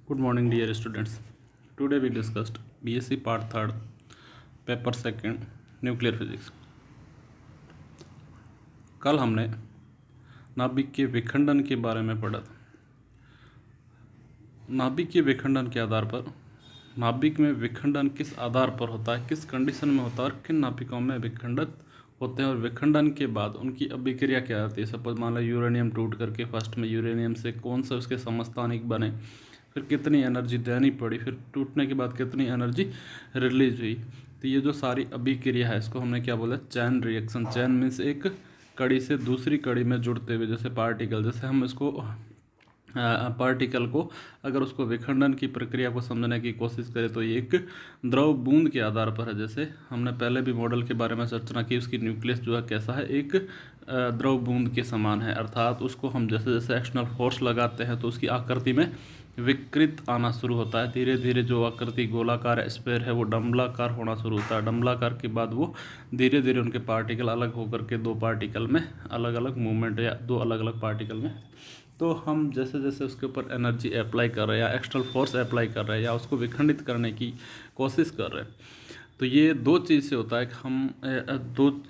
Good morning, dear students. Today we discussed BSc Part 3rd, Paper 2nd, Nuclear Physics. कल हमने नाभिक के विखंडन के बारे में पढ़ा था। नाभिक के विखंडन के आधार पर नाभिक में विखंडन किस आधार पर होता है, किस कंडीशन में होता है और किन नाभिकों में विखंडित होते हैं और विखंडन के बाद उनकी अभिक्रिया क्या आती है। सपोज मान लो यूरेनियम टूट करके फर्स्ट में यूरेनियम से कौन सा उसके समस्थानिक बने, फिर कितनी एनर्जी देनी पड़ी, फिर टूटने के बाद कितनी एनर्जी रिलीज हुई। तो ये जो सारी अभिक्रिया है इसको हमने क्या बोला, चैन रिएक्शन। चैन मीन्स एक कड़ी से दूसरी कड़ी में जुड़ते हुए, जैसे पार्टिकल, जैसे हम इसको पार्टिकल को अगर उसको विखंडन की प्रक्रिया को समझने की कोशिश करें तो ये एक द्रव बूंद के आधार पर है। जैसे हमने पहले भी मॉडल के बारे में चर्चा की, उसकी न्यूक्लियस जो है कैसा है, एक द्रव बूंद के समान है। अर्थात उसको हम जैसे जैसे एक्सटर्नल फोर्स लगाते हैं तो उसकी आकृति में विकृत आना शुरू होता है। धीरे धीरे जो आकृति गोलाकार स्फीयर है वो डंबलाकार होना शुरू होता है। डंबलाकार के बाद वो धीरे धीरे उनके पार्टिकल अलग होकर के दो पार्टिकल में अलग अलग मूवमेंट या दो अलग अलग पार्टिकल में, तो हम जैसे जैसे उसके ऊपर एनर्जी अप्लाई कर रहे हैं या एक्सटर्नल फोर्स अप्लाई कर रहे हैं या उसको विखंडित करने की कोशिश कर रहे हैं, तो ये दो चीज़ से होता है कि हम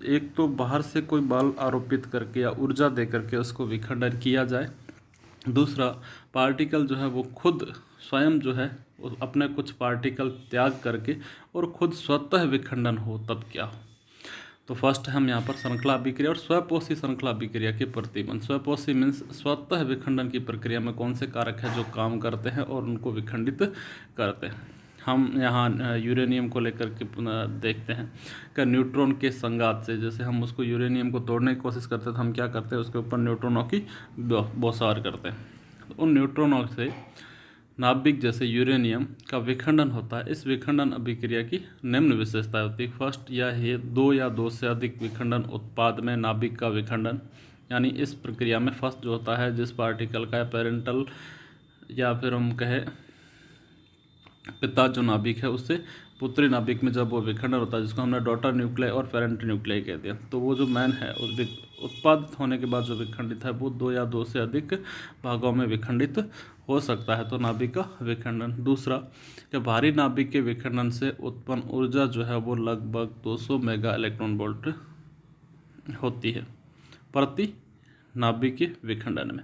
एक तो बाहर से कोई बल आरोपित करके या ऊर्जा दे करके उसको विखंडन किया जाए, दूसरा पार्टिकल जो है वो खुद स्वयं जो है अपने कुछ पार्टिकल त्याग करके और खुद स्वतः विखंडन हो, तब क्या हो। तो फर्स्ट हम यहाँ पर श्रृंखला अभिक्रिया और स्वपोषी श्रृंखला अभिक्रिया के प्रतिबंध। स्वपोषी मीन्स स्वतः विखंडन की प्रक्रिया में कौन से कारक है जो काम करते हैं और उनको विखंडित करते हैं। हम यहाँ यूरेनियम को लेकर के देखते हैं कि न्यूट्रॉन के संघात से, जैसे हम उसको यूरेनियम को तोड़ने की कोशिश करते हैं तो हम क्या करते हैं, उसके ऊपर न्यूट्रॉनों की बौछार करते हैं। तो उन न्यूट्रॉनों से नाभिक जैसे यूरेनियम का विखंडन होता है। इस विखंडन अभिक्रिया की निम्न विशेषता होती है। फर्स्ट यह है दो या दो से अधिक विखंडन उत्पाद में नाभिक का विखंडन, यानी इस प्रक्रिया में फर्स्ट जो होता है जिस पार्टिकल का पेरेंटल या फिर हम कहें पिता जो नाभिक है उससे पुत्री नाभिक में जब वो विखंडन होता है, जिसको हमने डॉटर न्यूक्लियाई और पेरेंट न्यूक्लियाई कहते हैं, तो वो जो मैन है उस उत्पादित होने के बाद जो विखंडित है वो दो या दो से अधिक भागों में विखंडित हो सकता है, तो नाभिक का विखंडन। दूसरा कि भारी नाभिक के विखंडन से उत्पन्न ऊर्जा जो है वो लगभग 200 मेगा इलेक्ट्रॉन वोल्ट होती है प्रति नाभिक के विखंडन में।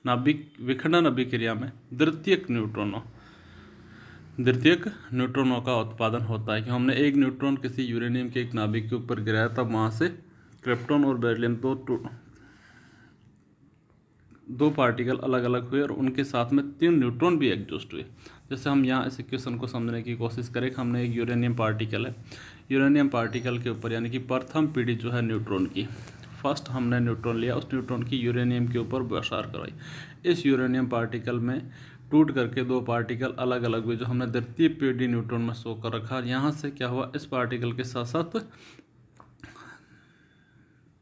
नाभिक विखंडन अभिक्रिया में द्वितीयक न्यूट्रॉनों का उत्पादन होता है कि हमने एक न्यूट्रॉन किसी यूरेनियम के एक नाभिक के ऊपर गिराया, तब वहाँ से क्रिप्टॉन और बेरिलियम दो पार्टिकल अलग अलग हुए और उनके साथ में 3 न्यूट्रॉन भी एग्जॉस्ट हुए। जैसे हम यहाँ इस इक्वेशन को समझने की कोशिश करें कि हमने एक यूरेनियम पार्टिकल है, यूरेनियम पार्टिकल के ऊपर यानी कि प्रथम पीढ़ी जो है न्यूट्रॉन की, फर्स्ट हमने न्यूट्रॉन लिया, उस न्यूट्रॉन की यूरेनियम के ऊपर बौछार कराई। इस यूरेनियम पार्टिकल में टूट करके दो पार्टिकल अलग अलग हुए जो हमने द्वितीय पीढ़ी न्यूट्रॉन में शो कर रखा। यहाँ से क्या हुआ, इस पार्टिकल के साथ साथ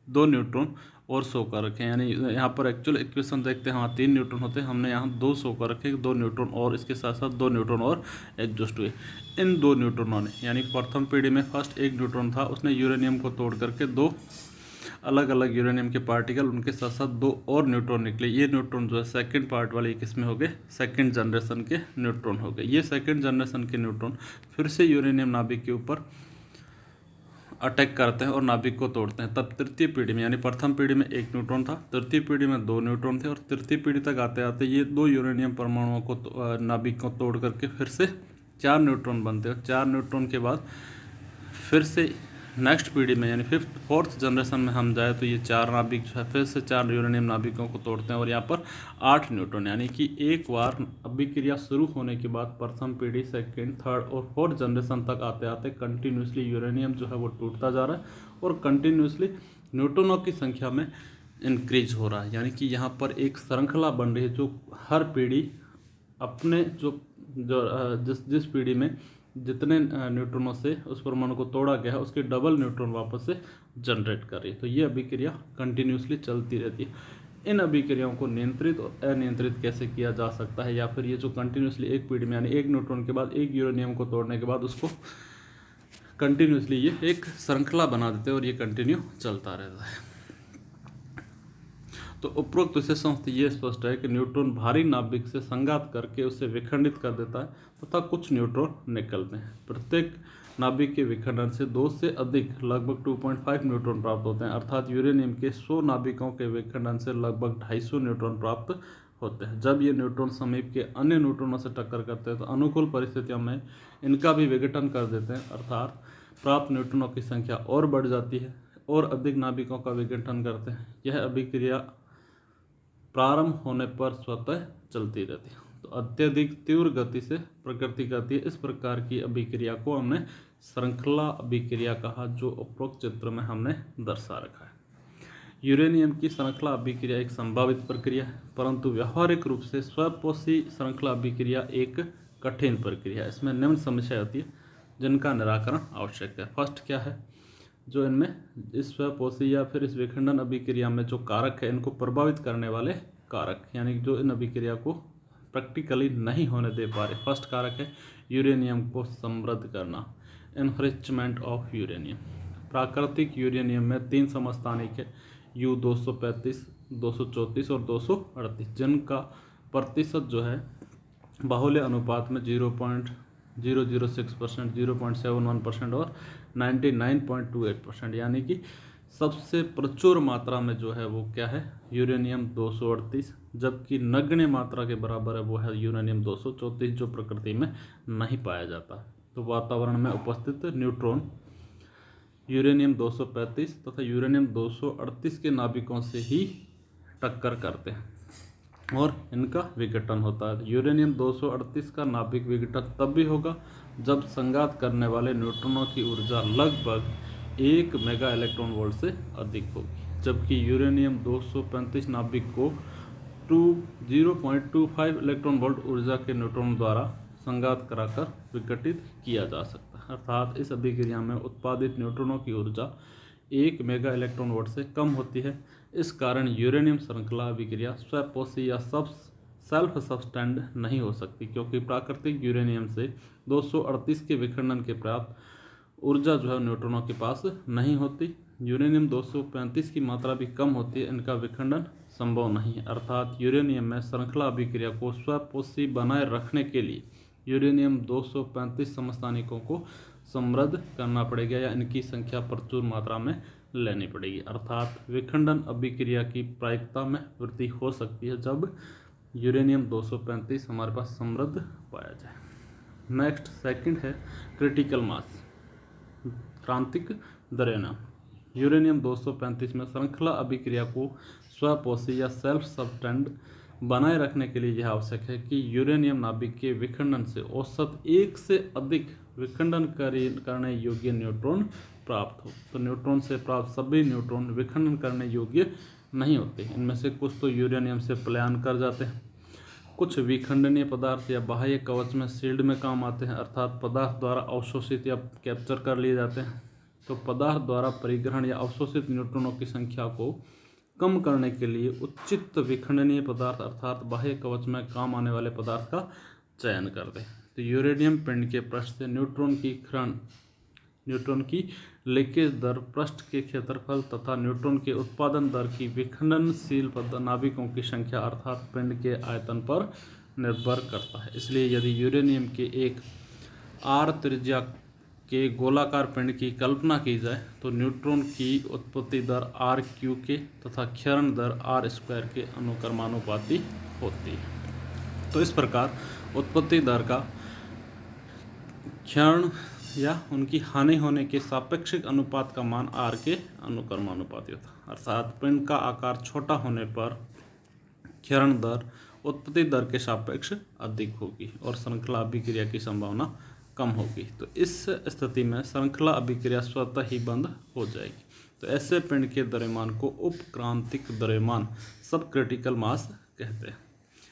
2 न्यूट्रॉन और शो कर रखे हैं, यानी यहाँ पर एक्चुअल इक्वेशन देखते हैं, हाँ 3 न्यूट्रॉन होते हैं, हमने यहाँ 2 शो कर रखे, 2 न्यूट्रॉन और इसके साथ साथ 2 न्यूट्रॉन और एडजस्ट हुए। इन 2 न्यूट्रॉनों ने, यानी प्रथम पीढ़ी में फर्स्ट एक न्यूट्रॉन था, उसने यूरेनियम को तोड़ करके 2 अलग अलग यूरेनियम के पार्टिकल, उनके साथ साथ 2 और न्यूट्रॉन निकले। ये न्यूट्रॉन जो है सेकंड पार्ट वाले किसमें हो गए, सेकंड जनरेशन के न्यूट्रॉन हो गए। ये सेकंड जनरेशन के न्यूट्रॉन फिर से यूरेनियम नाभिक के ऊपर अटैक करते हैं और नाभिक को तोड़ते हैं। तब तृतीय पीढ़ी में, यानी प्रथम पीढ़ी में 1 न्यूट्रॉन था, तृतीय पीढ़ी में 2 न्यूट्रॉन थे और तृतीय पीढ़ी तक आते आते ये 2 यूरेनियम परमाणुओं को नाभिक को तोड़ करके फिर से 4 न्यूट्रॉन बनते हैं। 4 न्यूट्रॉन के बाद फिर से नेक्स्ट पीढ़ी में यानी फोर्थ जनरेशन में हम जाए तो ये 4 नाभिक जो है फिर से 4 यूरेनियम नाभिकों को तोड़ते हैं और यहाँ पर 8 न्यूट्रॉन, यानी कि एक बार अभिक्रिया शुरू होने के बाद प्रथम पीढ़ी, सेकंड, थर्ड और फोर्थ जनरेशन तक आते आते कंटिन्यूसली यूरेनियम जो है वो टूटता जा रहा है और कंटिन्यूसली न्यूट्रॉनों की संख्या में इंक्रीज हो रहा है। यानी कि यहाँ पर एक श्रृंखला बन रही है जो हर पीढ़ी अपने जिस पीढ़ी में जितने न्यूट्रॉनों से उस परमाणु को तोड़ा गया है उसके डबल न्यूट्रॉन वापस से जनरेट कर रही है। तो ये अभिक्रिया कंटिन्यूसली चलती रहती है। इन अभिक्रियाओं को नियंत्रित और अनियंत्रित कैसे किया जा सकता है, या फिर ये जो कंटिन्यूसली एक पीढ़ी में यानी एक न्यूट्रॉन के बाद एक यूरेनियम को तोड़ने के बाद उसको कंटिन्यूसली ये एक श्रृंखला बना देते हैं और ये कंटिन्यू चलता रहता है। तो उपरोक्त विशेषण से ये स्पष्ट है कि न्यूट्रॉन भारी नाभिक से संघात करके उसे विखंडित कर देता है तथा कुछ न्यूट्रॉन निकलते हैं। प्रत्येक नाभिक के विखंडन से 2 से अधिक लगभग 2.5 न्यूट्रॉन प्राप्त होते हैं, अर्थात यूरेनियम के 100 नाभिकों के विखंडन से लगभग 250 न्यूट्रॉन प्राप्त होते हैं। जब ये न्यूट्रॉन समीप के अन्य न्यूट्रॉनों से टक्कर करते हैं तो अनुकूल परिस्थितियों में इनका भी विघटन कर देते हैं, अर्थात प्राप्त न्यूट्रॉनों की संख्या और बढ़ जाती है और अधिक नाभिकों का विघटन करते हैं। यह अभिक्रिया प्रारंभ होने पर स्वतः चलती रहती है, तो अत्यधिक तीव्र गति से प्रकृति करती है। इस प्रकार की अभिक्रिया को हमने श्रृंखला अभिक्रिया कहा, जो उपरोक्त चित्र में हमने दर्शा रखा है। यूरेनियम की श्रृंखला अभिक्रिया एक संभावित प्रक्रिया है, परंतु व्यावहारिक रूप से स्वपोषी श्रृंखला अभिक्रिया एक कठिन प्रक्रिया है। इसमें निम्न समस्या आती है जिनका निराकरण आवश्यक है। फर्स्ट क्या है, जो इनमें इस स्वपोषी या फिर इस विखंडन अभिक्रिया में जो कारक है, इनको प्रभावित करने वाले कारक, यानी जो इन अभिक्रिया को प्रैक्टिकली नहीं होने दे पा रहे। फर्स्ट कारक है यूरेनियम को समृद्ध करना, एनरिचमेंट ऑफ यूरेनियम। प्राकृतिक यूरेनियम में 3 समस्थानिक है, U235, 234 और 238, जिनका प्रतिशत जो है बाहुल्य अनुपात में 0.006%, 0.71% और 99.28%, यानी कि सबसे प्रचुर मात्रा में जो है वो क्या है, यूरेनियम 238, जबकि नगण्य मात्रा के बराबर है वो है यूरेनियम 234, जो प्रकृति में नहीं पाया जाता। तो वातावरण में उपस्थित न्यूट्रॉन यूरेनियम 235 तथा यूरेनियम 238 के नाभिकों से ही टक्कर करते हैं और इनका विघटन होता है। यूरेनियम 238 का नाभिक विघटन तब भी होगा जब संघात करने वाले न्यूट्रॉनों की ऊर्जा लगभग 1 मेगा इलेक्ट्रॉन वोल्ट से अधिक होगी, जबकि यूरेनियम 235 नाभिक को 0.25 इलेक्ट्रॉन वोल्ट ऊर्जा के न्यूट्रॉन द्वारा संघात कराकर विघटित किया जा सकता है, अर्थात इस अभिक्रिया में उत्पादित न्यूट्रॉनों की ऊर्जा 1 मेगा इलेक्ट्रॉन वोल्ट से कम होती है। इस कारण यूरेनियम श्रृंखला अभिक्रिया स्वपोषी या सेल्फ सस्टेन्ड नहीं हो सकती, क्योंकि प्राकृतिक यूरेनियम से 238 के विखंडन के प्राप्त ऊर्जा जो है न्यूट्रॉनों के पास नहीं होती। यूरेनियम 235 की मात्रा भी कम होती है, इनका विखंडन संभव नहीं है, अर्थात यूरेनियम में श्रृंखला अभिक्रिया को स्वपोषी बनाए रखने के लिए यूरेनियम 235 समस्थानिकों को समृद्ध करना पड़ेगा या इनकी संख्या प्रचुर मात्रा में लेनी पड़ेगी, अर्थात विखंडन अभिक्रिया की प्रायिकता में वृद्धि हो सकती है जब यूरेनियम 235 हमारे पास समृद्ध पाया जाए। नेक्स्ट सेकंड है क्रिटिकल मास, क्रांतिक द्रव्यमान। यूरेनियम 235 में श्रृंखला अभिक्रिया को स्वपोषी या सेल्फ सस्टेन्ड बनाए रखने के लिए यह आवश्यक है कि यूरेनियम नाभिक के विखंडन से औसत 1 से अधिक विखंडन करने योग्य न्यूट्रॉन प्राप्त हो। तो न्यूट्रॉन से प्राप्त सभी न्यूट्रॉन विखंडन करने योग्य नहीं होते, इनमें से कुछ तो यूरेनियम से पलायन कर जाते हैं, कुछ विखंडनीय पदार्थ या बाह्य कवच में शील्ड में काम आते हैं, अर्थात पदार्थ द्वारा अवशोषित या कैप्चर कर लिए जाते हैं। तो पदार्थ द्वारा परिग्रहण या अवशोषित न्यूट्रॉनों की संख्या को कम करने के लिए उचित विखंडनीय पदार्थ अर्थात बाह्य कवच में काम आने वाले पदार्थ का चयन कर दें। तो यूरेनियम पिंड के पृष्ठ से न्यूट्रॉन की लीकेज दर, पृष्ठ के क्षेत्रफल तथा न्यूट्रॉन के उत्पादन दर की विखंडनशील नाभिकों की संख्या अर्थात पिंड के आयतन पर निर्भर करता है। इसलिए यदि यूरेनियम के एक r त्रिज्या के गोलाकार पिंड की कल्पना की जाए तो न्यूट्रॉन की उत्पत्ति दर r³ के तथा क्षरण दर r² के अनुक्रमानुपाती होती है। तो इस प्रकार उत्पत्ति दर का क्षरण या उनकी हानि होने के सापेक्षिक अनुपात का मान r के अनुक्रमानुपाती होता है, अर्थात पिंड का आकार छोटा होने पर क्षरण दर उत्पत्ति दर के सापेक्ष अधिक होगी और श्रृंखला अभिक्रिया की संभावना कम होगी। तो इस स्थिति में श्रृंखला अभिक्रिया स्वतः ही बंद हो जाएगी। तो ऐसे पिंड के द्रव्यमान को उपक्रांतिक द्रव्यमान, सब क्रिटिकल मास कहते हैं।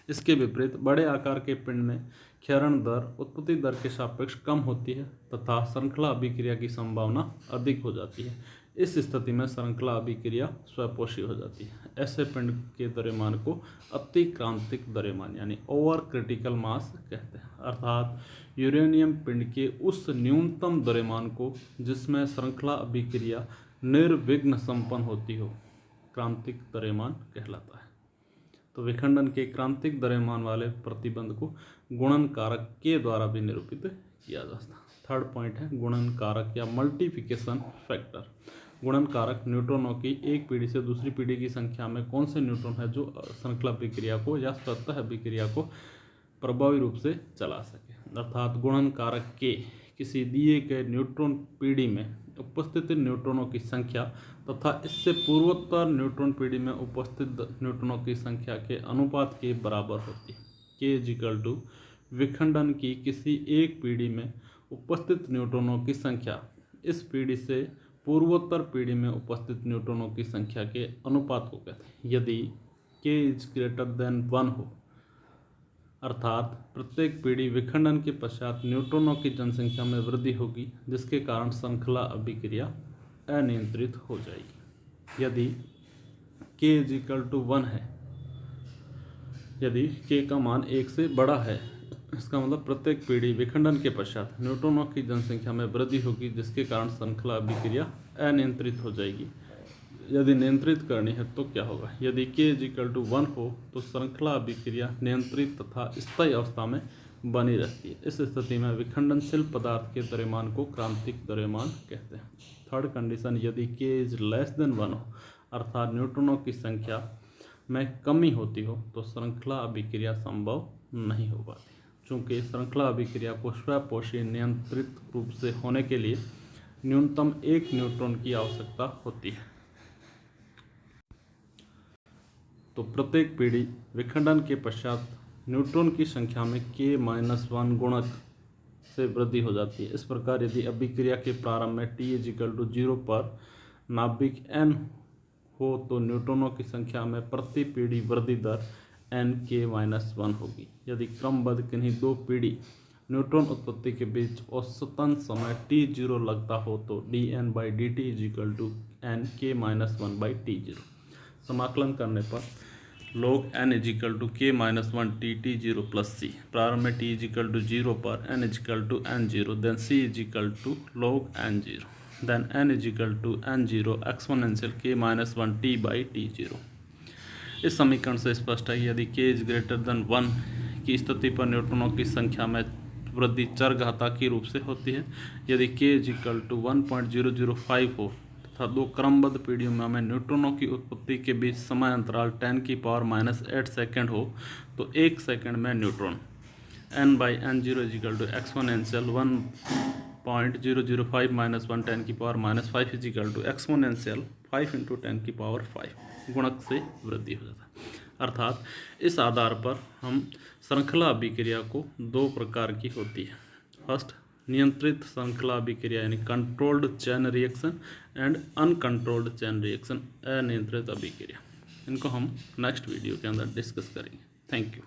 इसके विपरीत बड़े आकार के पिंड में क्षरण दर उत्पत्ति दर के सापेक्ष कम होती है तथा श्रृंखला अभिक्रिया की संभावना अधिक हो जाती है। इस स्थिति में श्रृंखला अभिक्रिया स्वपोषी हो जाती है। ऐसे पिंड के द्रव्यमान को अतिक्रांतिक द्रव्यमान यानी ओवर क्रिटिकल मास कहते हैं, अर्थात यूरेनियम पिंड के उस न्यूनतम द्रव्यमान को जिसमें श्रृंखला अभिक्रिया निर्विघ्न संपन्न होती हो क्रांतिक द्रव्यमान कहलाता है। तो विखंडन के क्रांतिक द्रव्यमान वाले प्रतिबंध को गुणन कारक के द्वारा भी निरूपित किया जा सकता है। थर्ड पॉइंट है गुणन कारक या मल्टीप्लिकेशन फैक्टर। गुणन कारक न्यूट्रॉनों की एक पीढ़ी से दूसरी पीढ़ी की संख्या में कौन से न्यूट्रॉन है जो श्रृंखला अभिक्रिया को या स्वतः अभिक्रिया को प्रभावी रूप से चला सके। अर्थात गुणन कारक के किसी दिए गए न्यूट्रॉन पीढ़ी में उपस्थित न्यूट्रॉनों की संख्या तथा इससे पूर्वोत्तर न्यूट्रॉन पीढ़ी में उपस्थित न्यूट्रॉनों की संख्या के अनुपात के बराबर होती है। के इक्वल टू विखंडन की किसी एक पीढ़ी में उपस्थित न्यूट्रॉनों की संख्या इस पीढ़ी से पूर्वोत्तर पीढ़ी में उपस्थित न्यूट्रॉनों की संख्या के अनुपात को कहते हैं। यदि के इज ग्रेटर देन 1 हो, अर्थात प्रत्येक पीढ़ी विखंडन के पश्चात न्यूट्रॉनों की जनसंख्या में वृद्धि होगी, जिसके कारण श्रृंखला अभिक्रिया अनियंत्रित हो जाएगी। यदि के इज इक्वल टू 1 है, यदि के का मान 1 से बड़ा है, इसका मतलब प्रत्येक पीढ़ी विखंडन के पश्चात न्यूट्रॉनों की जनसंख्या में वृद्धि होगी, जिसके कारण श्रृंखला अभिक्रिया अनियंत्रित हो जाएगी। यदि नियंत्रित करनी है तो क्या होगा? यदि के इज इक्वल टू 1 हो तो श्रृंखला अभिक्रिया नियंत्रित तथा स्थायी अवस्था में बनी रहती है। इस स्थिति में विखंडनशील पदार्थ के द्रव्यमान को क्रांतिक द्रव्यमान कहते हैं। थर्ड कंडीशन, यदि के इज लेस देन 1 हो, अर्थात न्यूट्रॉनों की संख्या में कमी होती हो, तो श्रृंखला अभिक्रिया संभव नहीं हो पाती। चूँकि श्रृंखला अभिक्रिया को स्वपोषी नियंत्रित रूप से होने के लिए न्यूनतम एक न्यूट्रॉन की आवश्यकता होती है। तो प्रत्येक पीढ़ी विखंडन के पश्चात न्यूट्रॉन की संख्या में k-1 गुणक से वृद्धि हो जाती है। इस प्रकार यदि अभिक्रिया के प्रारंभ में t = 0 पर नाभिक n हो तो न्यूट्रॉनों की संख्या में प्रति पीढ़ी वृद्धि दर n(k-1) होगी। यदि क्रमबद्ध किन्हीं दो पीढ़ी न्यूट्रॉन उत्पत्ति के बीच औसतन समय t0 लगता हो तो dN/dt = n(k-1/t0). समाकलन करने पर log n = k-1 t0 + c। प्रारंभ में t = 0 पर n = n0, then c = log n0, then n = n0 exponential k-1 t/t0। इस समीकरण से स्पष्ट है यदि k इज ग्रेटर देन 1 की स्थिति पर न्यूट्रॉनों की संख्या में वृद्धि चरघातांकी रूप से होती है। यदि k = 1.005 हो तथा दो क्रमबद्ध पीढ़ियों में हमें न्यूट्रॉनों की उत्पत्ति के बीच समय अंतराल 10⁻⁸ सेकेंड हो तो 1 सेकेंड में न्यूट्रॉन n/n0 = exponential 1.005 - 1 10⁻⁵ = exponential 5 × 10⁵ गुणक से वृद्धि हो जाता है। अर्थात इस आधार पर हम श्रृंखला अभिक्रिया को दो प्रकार की होती है। फर्स्ट, नियंत्रित श्रृंखला अभिक्रिया यानी controlled chain reaction and uncontrolled chain reaction, अनियंत्रित अभिक्रिया। इनको हम नेक्स्ट वीडियो के अंदर डिस्कस करेंगे। Thank you.